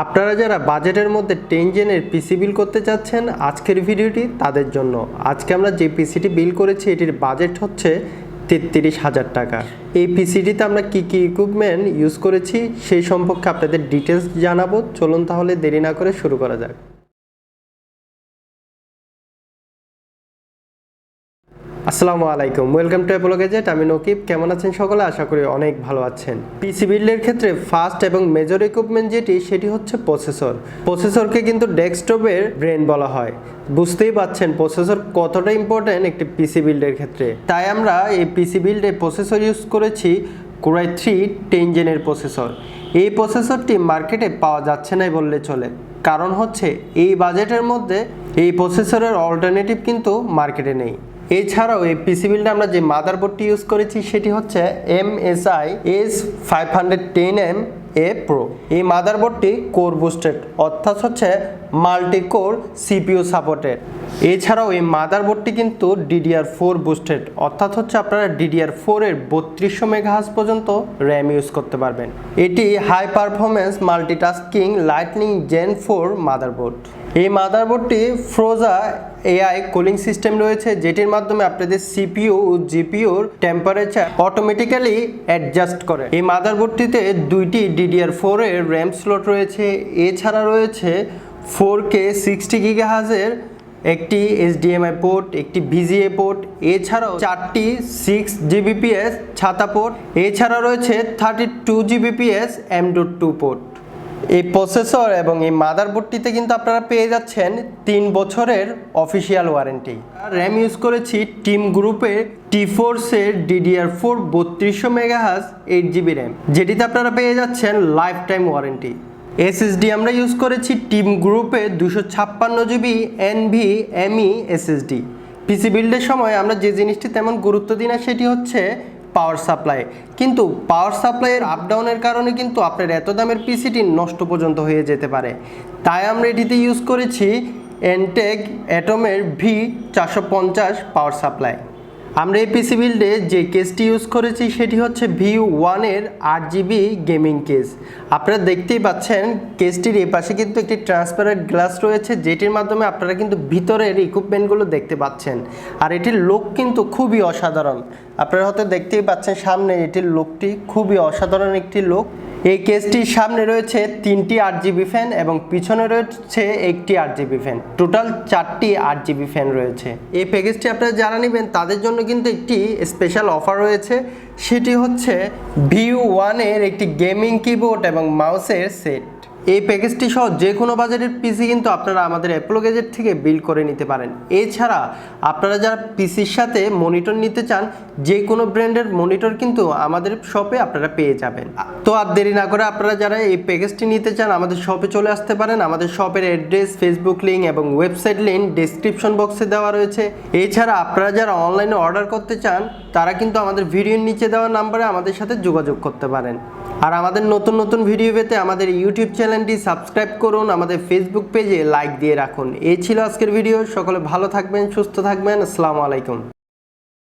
আপনারা যারা বাজেটের মধ্যে 10 জেনের পিসি বিল করতে চাচ্ছেন, আজকের ভিডিওটি তাদের জন্য। আজকে আমরা যে পিসিটি বিল করেছি এটির বাজেট হচ্ছে 33,000 টাকা। এই পিসিটিতে আমরা কি ইকুইপমেন্ট ইউজ করেছি সেই সম্পর্কে আপনাদের ডিটেলস জানাবো। চলুন তাহলে দেরি না করে শুরু করা যাক। আসসালামু আলাইকুম, ওয়েলকাম টু অ্যাপোলো গ্যাজেট। আমি নকিব। কেমন আছেন সকলে? আশা করি অনেক ভালো আছেন। পিসি বিল্ডের ক্ষেত্রে ফার্স্ট এবং মেজর ইকুইপমেন্ট সেটি হচ্ছে প্রসেসর। প্রসেসরকে কিন্তু ডেস্কটপের ব্রেন বলা হয়। বুঝতেই পাচ্ছেন প্রসেসর কতটা ইম্পর্টেন্ট একটি পিসি বিল্ডের ক্ষেত্রে। তাই আমরা এই পিসি বিল্ডে প্রসেসর ইউজ করেছি Core i3 10 জেনের প্রসেসর। এই প্রসেসরটি মার্কেটে পাওয়া যাচ্ছে না বললে চলে, কারণ হচ্ছে এই বাজেটের মধ্যে এই প্রসেসরের অল্টারনেটিভ কিন্তু মার্কেটে নেই। এছাড়াও এই পিসি বিল্ডে আমরা যে মাদারবোর্ডটি ইউজ করেছি সেটি হচ্ছে MSI S510M-A Pro। এই মাদারবোর্ডটি কোর বুস্টেড, অর্থাৎ হচ্ছে মাল্টি কোর CPU সাপোর্টেড। এছাড়াও এই মাদারবোর্ডটি কিন্তু DDR4 বুস্টেড, অর্থাৎ হচ্ছে আপনারা DDR4 এর 3200 মেগাহার্জ পর্যন্ত র্যাম ইউজ করতে পারবেন। এটি high performance multitasking lightning gen 4 motherboard. এই মাদারবোর্ডটি ফ্রোজা AI কুলিং সিস্টেম রয়েছে, যেটির মাধ্যমে আপনাদের CPU ও GPUর টেম্পারেচার অটোমেটিক্যালি অ্যাডজাস্ট করে। এই মাদারবোর্ডটিতে দুইটি DDR4 এর র্যাম স্লট রয়েছে। এছাড়া রয়েছে 4K 60 GHz-এর একটি HDMI পোর্ট, একটি VGA পোর্ট, এছাড়াও 4টি 6 Gbps ছাতা পোর্ট, এছাড়া রয়েছে 32 Gbps M.2 পোর্ট। এই প্রসেসর এবং এই মাদারবোর্ডটিতে কিন্তু আপনারা পেয়ে যাচ্ছেন 3 বছরের অফিসিয়াল ওয়ারেন্টি। র্যাম ইউজ করেছি টিম গ্রুপের T-Force-এর DDR4 3200 মেগাহার্জ 8GB র্যাম, যেটিতে আপনারা পেয়ে যাচ্ছেন লাইফ টাইম ওয়ারেন্টি। SSD আমরা ইউজ করেছি টিম গ্রুপে 256GB NVMe SSD। পিসি বিল্ডের সময় আমরা যে জিনিসটি তেমন গুরুত্ব দিই না সেটি হচ্ছে পাওয়ার সাপ্লাই, কিন্তু পাওয়ার সাপ্লাইয়ের আপডাউনের কারণে কিন্তু আপনার এত দামের পিসিটি নষ্ট পর্যন্ত হয়ে যেতে পারে। তাই আমরা এটিতে ইউজ করেছি এনটেক অ্যাটমের V450 পাওয়ার সাপ্লাই। আমরা এই পিসি বিল্ডে যে কেসটি ইউজ করেছি সেটি হচ্ছে V1-এর 8GB গেমিং কেস। আপনারা দেখতেই পাচ্ছেন কেসটির এই পাশে কিন্তু একটি ট্রান্সপারেন্ট গ্লাস রয়েছে, যেটির মাধ্যমে আপনারা কিন্তু ভিতরের ইকুইপমেন্টগুলো দেখতে পাচ্ছেন। আর এটির লুক কিন্তু খুবই অসাধারণ। আপনারা হয়তো দেখতেই পাচ্ছেন সামনে এটির লুকটি খুবই অসাধারণ একটি লুক। এই কেসটির সামনে রয়েছে 3টি 8GB ফ্যান এবং পিছনে রয়েছে একটি 8GB ফ্যান, টোটাল 4টি 8GB ফ্যান রয়েছে। এই প্যাকেজটি আপনারা যারা নেবেন তাদের জন্য কিন্তু একটি স্পেশাল অফার রয়েছে, সেটি হচ্ছে V1-এর একটি গেমিং কিবোর্ড এবং মাউসের সেট। এই প্যাকেজটি সহ যে কোনো বাজারের পিসি কিন্তু আপনারা আমাদের অ্যাপোলো গ্যাজেট থেকে বিল করে নিতে পারেন। এছাড়া আপনারা যারা পিসির সাথে মনিটর নিতে চান, যে কোনো ব্র্যান্ডের মনিটর কিন্তু আমাদের শপে আপনারা পেয়ে যাবেন। তো আর দেরি না করে আপনারা যারা এই প্যাকেজটি নিতে চান আমাদের শপে চলে আসতে পারেন। আমাদের শপের অ্যাড্রেস, ফেসবুক লিঙ্ক এবং ওয়েবসাইট লিঙ্ক ডেসক্রিপশন বক্সে দেওয়া রয়েছে। এছাড়া আপনারা যারা অনলাইনে অর্ডার করতে চান তারা কিন্তু আমাদের ভিডিওর নিচে দেওয়া নাম্বারে আমাদের সাথে যোগাযোগ করতে পারেন। আর আমাদের নতুন নতুন ভিডিও পেতে আমাদের ইউটিউব চ্যানেলটি সাবস্ক্রাইব করুন, আমাদের ফেসবুক পেজে লাইক দিয়ে রাখুন। এই ছিল আজকের ভিডিও। সকলে ভালো থাকবেন, সুস্থ থাকবেন। আসসালামু আলাইকুম।